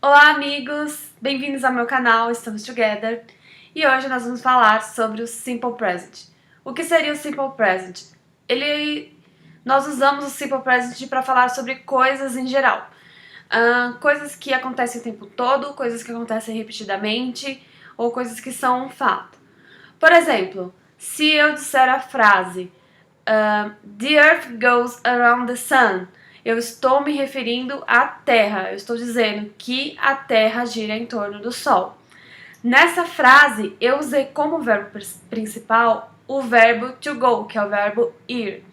Olá, amigos! Bem-vindos ao meu canal, estamos together. E hoje nós vamos falar sobre o Simple Present. O que seria o Simple Present? Nós usamos o Simple Present para falar sobre coisas em geral. Coisas que acontecem o tempo todo, coisas que acontecem repetidamente, ou coisas que são um fato. Por exemplo, se eu disser a frase The Earth goes around the sun, eu estou me referindo à Terra, eu estou dizendo que a Terra gira em torno do Sol. Nessa frase, eu usei como verbo principal o verbo to go, que é o verbo ir.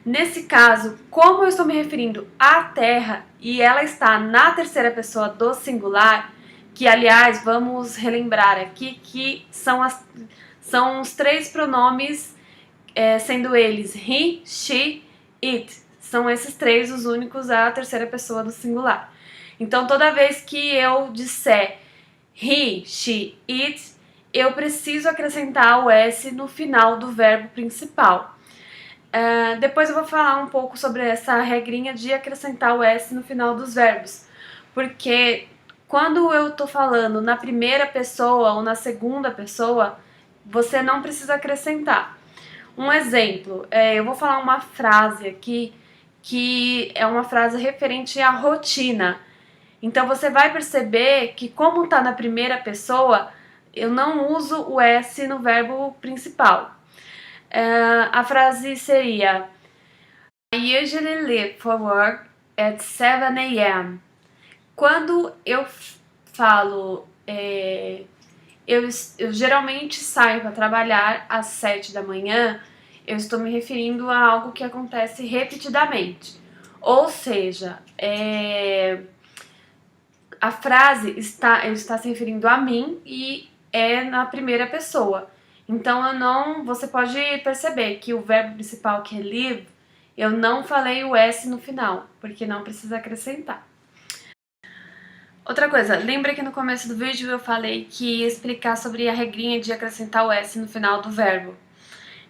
Nesse caso, como eu estou me referindo à Terra e ela está na terceira pessoa do singular, que aliás, vamos relembrar aqui que são os três pronomes, sendo eles he, she, it. São esses três os únicos à terceira pessoa do singular. Então, toda vez que eu disser he, she, it, eu preciso acrescentar o S no final do verbo principal. Depois eu vou falar um pouco sobre essa regrinha de acrescentar o S no final dos verbos. Porque quando eu tô falando na primeira pessoa ou na segunda pessoa, você não precisa acrescentar. Um exemplo, eu vou falar uma frase aqui que é uma frase referente à rotina. Então você vai perceber que, como está na primeira pessoa, eu não uso o S no verbo principal. A frase seria I usually leave for work at 7 a.m. Quando eu falo eu geralmente saio para trabalhar às 7 da manhã, eu estou me referindo a algo que acontece repetidamente. Ou seja, a frase está se referindo a mim e é na primeira pessoa. Então você pode perceber que o verbo principal, que é live, eu não falei o S no final, porque não precisa acrescentar. Outra coisa, lembra que no começo do vídeo eu falei que ia explicar sobre a regrinha de acrescentar o S no final do verbo.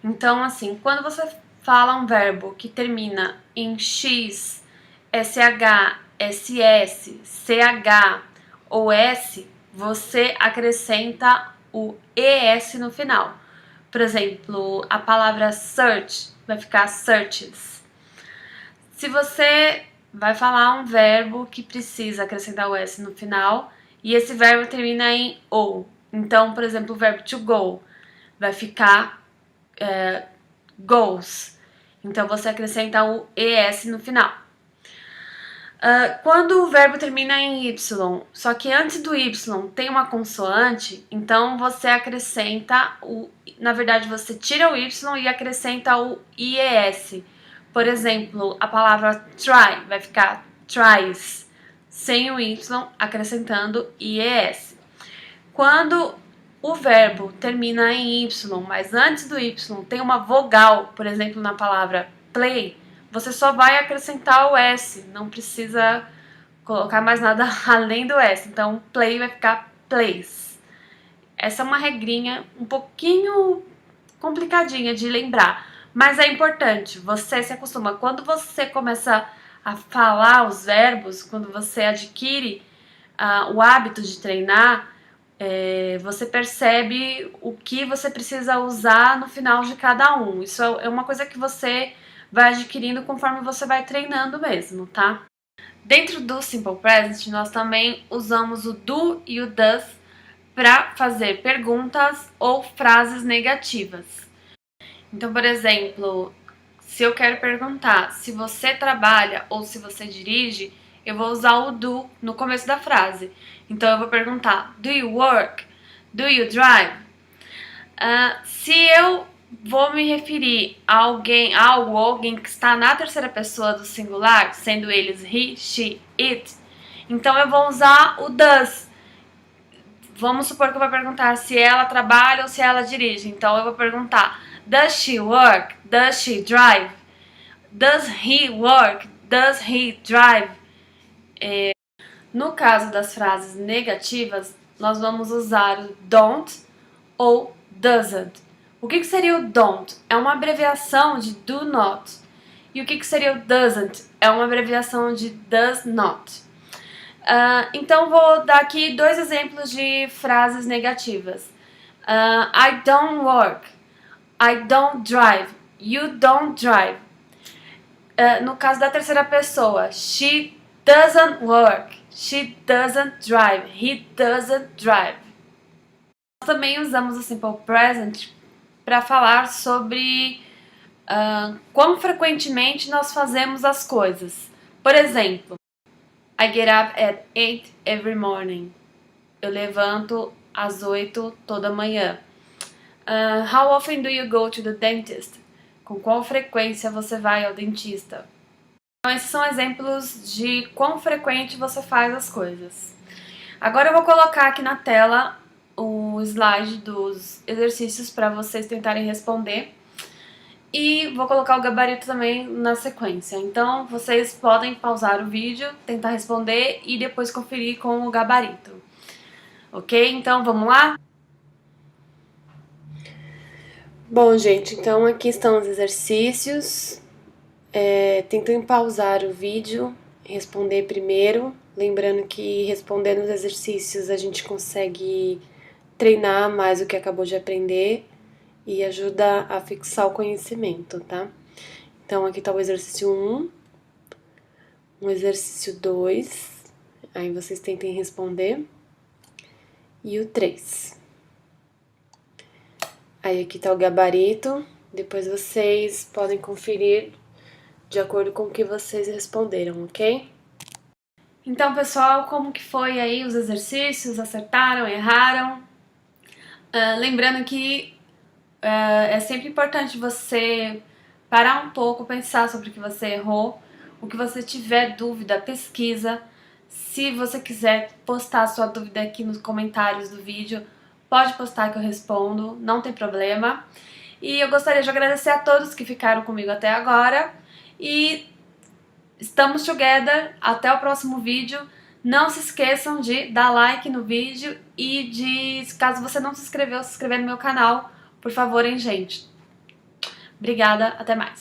Então, assim, quando você fala um verbo que termina em X, SH, SS, CH ou S, você acrescenta o ES no final. Por exemplo, a palavra search vai ficar searches. Se você vai falar um verbo que precisa acrescentar o S no final e esse verbo termina em O. Então, por exemplo, o verbo to go vai ficar goes. Então, você acrescenta o ES no final. Quando o verbo termina em Y, só que antes do Y tem uma consoante, então você acrescenta na verdade, você tira o Y e acrescenta o IES. Por exemplo, a palavra try vai ficar tries, sem o Y, acrescentando IES. Quando o verbo termina em Y, mas antes do Y tem uma vogal, por exemplo, na palavra play, você só vai acrescentar o S, não precisa colocar mais nada além do S. Então, play vai ficar plays. Essa é uma regrinha um pouquinho complicadinha de lembrar, mas é importante, você se acostuma. Quando você começa a falar os verbos, quando você adquire o hábito de treinar, você percebe o que você precisa usar no final de cada um. Isso é uma coisa que você vai adquirindo conforme você vai treinando mesmo, tá? Dentro do Simple Present, nós também usamos o do e o does para fazer perguntas ou frases negativas. Então, por exemplo, se eu quero perguntar se você trabalha ou se você dirige, eu vou usar o do no começo da frase. Então, eu vou perguntar, do you work? Do you drive? Se eu vou me referir a alguém, algo ou alguém que está na terceira pessoa do singular, sendo eles he, she, it, então eu vou usar o does. Vamos supor que eu vou perguntar se ela trabalha ou se ela dirige. Então eu vou perguntar, does she work? Does she drive? Does he work? Does he drive? No caso das frases negativas, nós vamos usar o don't ou doesn't. O que seria o don't? É uma abreviação de do not. E o que seria o doesn't? É uma abreviação de does not. Então vou dar aqui 2 exemplos de frases negativas. I don't work. I don't drive. You don't drive. No caso da terceira pessoa, she doesn't work. She doesn't drive. He doesn't drive. Nós também usamos o Simple Present para falar sobre quão frequentemente nós fazemos as coisas. Por exemplo, I get up at 8 every morning. Eu levanto às 8 toda manhã. How often do you go to the dentist? Com qual frequência você vai ao dentista? Então, esses são exemplos de quão frequente você faz as coisas. Agora eu vou colocar aqui na tela o slide dos exercícios para vocês tentarem responder. E vou colocar o gabarito também na sequência. Então, vocês podem pausar o vídeo, tentar responder e depois conferir com o gabarito. Ok? Então, vamos lá? Bom, gente, então aqui estão os exercícios. Tentem pausar o vídeo, responder primeiro. Lembrando que respondendo os exercícios a gente consegue treinar mais o que acabou de aprender e ajuda a fixar o conhecimento, tá? Então aqui tá o exercício 1, o exercício 2, aí vocês tentem responder, e o 3. Aí aqui tá o gabarito, depois vocês podem conferir de acordo com o que vocês responderam, ok? Então, pessoal, como que foi aí os exercícios? Acertaram, erraram? Lembrando que é sempre importante você parar um pouco, pensar sobre o que você errou. O que você tiver dúvida, pesquisa. Se você quiser postar sua dúvida aqui nos comentários do vídeo, pode postar que eu respondo, não tem problema. E eu gostaria de agradecer a todos que ficaram comigo até agora. E estamos together, até o próximo vídeo. Não se esqueçam de dar like no vídeo e de, caso você não se inscreveu, se inscrever no meu canal, por favor, hein, gente. Obrigada, até mais.